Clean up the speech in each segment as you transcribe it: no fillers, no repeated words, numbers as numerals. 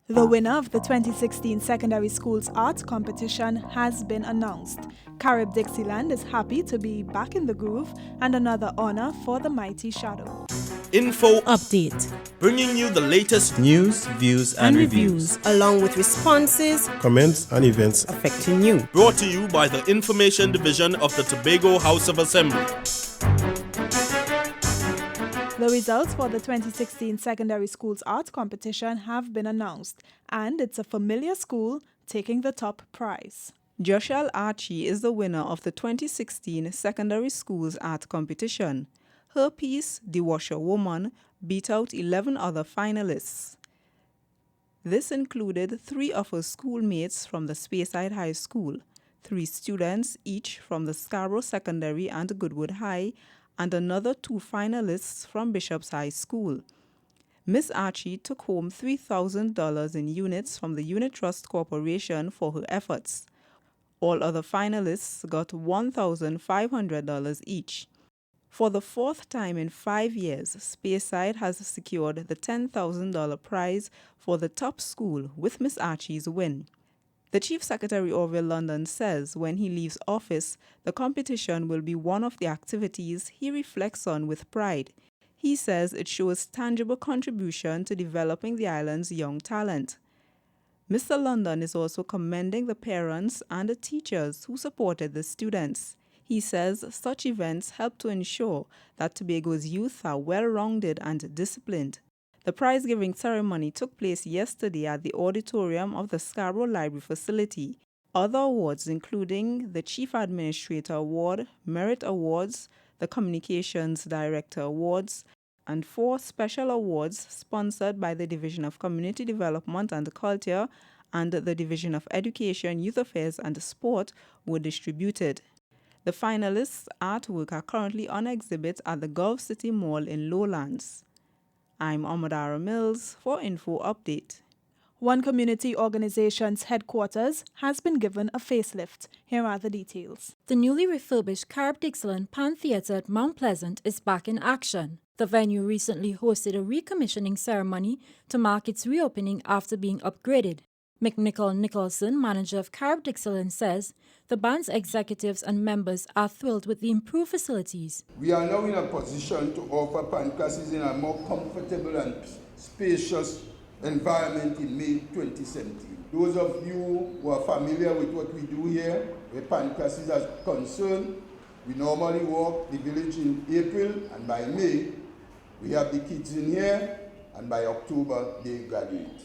The winner of the 2016 Secondary Schools Art Competition has been announced. Carib Dixieland is happy to be back in the groove, and another honor for the Mighty Shadow. Info Update, bringing you the latest news, views, and reviews, along with responses comments, and events affecting you. brought to you by the Information Division of the Tobago House of Assembly. The results for the 2016 Secondary Schools Art Competition have been announced, and it's a familiar school taking the top prize. Joshua Archie is the winner of the 2016 Secondary Schools Art Competition. Her piece, The Washerwoman, beat out 11 other finalists. This included 3 of her schoolmates from the Speyside High School, 3 students each from the Scarborough Secondary and Goodwood High, and another 2 finalists from Bishop's High School. Miss Archie took home $3,000 in units from the Unit Trust Corporation for her efforts. All other finalists got $1,500 each. For the 4th time in 5 years, Speyside has secured the $10,000 prize for the top school with Miss Archie's win. The Chief Secretary Orville London says when he leaves office, the competition will be one of the activities he reflects on with pride. He says it shows tangible contribution to developing the island's young talent. Mr. London is also commending the parents and the teachers who supported the students. He says such events help to ensure that Tobago's youth are well-rounded and disciplined. The prize-giving ceremony took place yesterday at the auditorium of the Scarborough Library facility. Other awards, including the Chief Administrator Award, Merit Awards, the Communications Director Awards, and 4 special awards sponsored by the Division of Community Development and Culture and the Division of Education, Youth Affairs and Sport, were distributed. The finalists' artwork are currently on exhibit at the Gulf City Mall in Lowlands. I'm Amadara Mills for Info Update. One community organization's headquarters has been given a facelift. Here are the details. The newly refurbished Carib Dixieland Pan Theatre at Mount Pleasant is back in action. The venue recently hosted a recommissioning ceremony to mark its reopening after being upgraded. McNichol Nicholson, manager of Carib Dixieland, says the band's executives and members are thrilled with the improved facilities. We are now in a position to offer pan classes in a more comfortable and spacious environment in May 2017. Those of you who are familiar with what we do here, where pan classes are concerned, we normally walk the village in April, and by May, we have the kids in here, and by October, they graduate.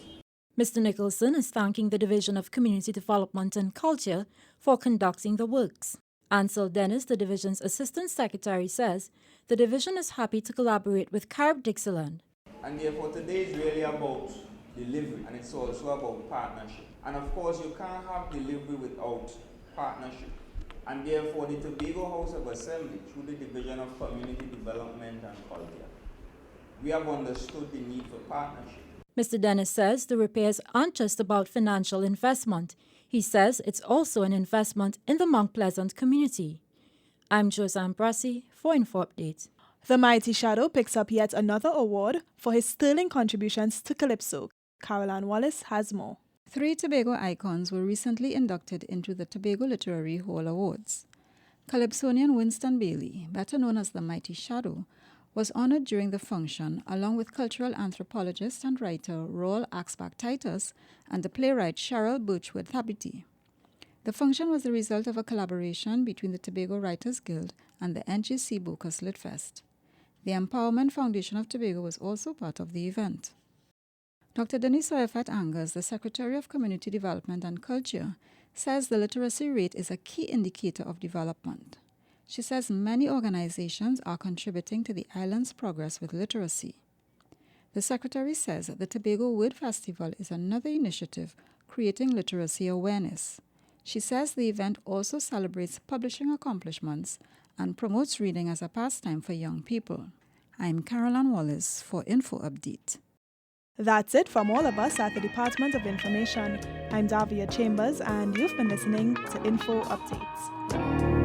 Mr. Nicholson is thanking the Division of Community Development and Culture for conducting the works. Ansel Dennis, the division's Assistant Secretary, says the division is happy to collaborate with Carib Dixieland. And therefore today is really about delivery, and it's also about partnership. And of course you can't have delivery without partnership. And therefore the Tobago House of Assembly, through the Division of Community Development and Culture, we have understood the need for partnership. Mr. Dennis says the repairs aren't just about financial investment. He says it's also an investment in the Mount Pleasant community. I'm Josanne Brassi for Info Update. The Mighty Shadow picks up yet another award for his sterling contributions to Calypso. Caroline Wallace has more. 3 Tobago icons were recently inducted into the Tobago Literary Hall Awards. Calypsonian Winston Bailey, better known as the Mighty Shadow, was honored during the function along with cultural anthropologist and writer Roald Axbach Titus and the playwright Cheryl Birchwood Thabiti. The function was the result of a collaboration between the Tobago Writers Guild and the NGC Bocas Lit Fest. The Empowerment Foundation of Tobago was also part of the event. Dr. Denise Oyafat Angers, the Secretary of Community Development and Culture, says the literacy rate is a key indicator of development. She says many organizations are contributing to the island's progress with literacy. The Secretary says the Tobago Word Festival is another initiative creating literacy awareness. She says the event also celebrates publishing accomplishments and promotes reading as a pastime for young people. I'm Caroline Wallace for Info Update. That's it from all of us at the Department of Information. I'm Davia Chambers, and you've been listening to Info Updates.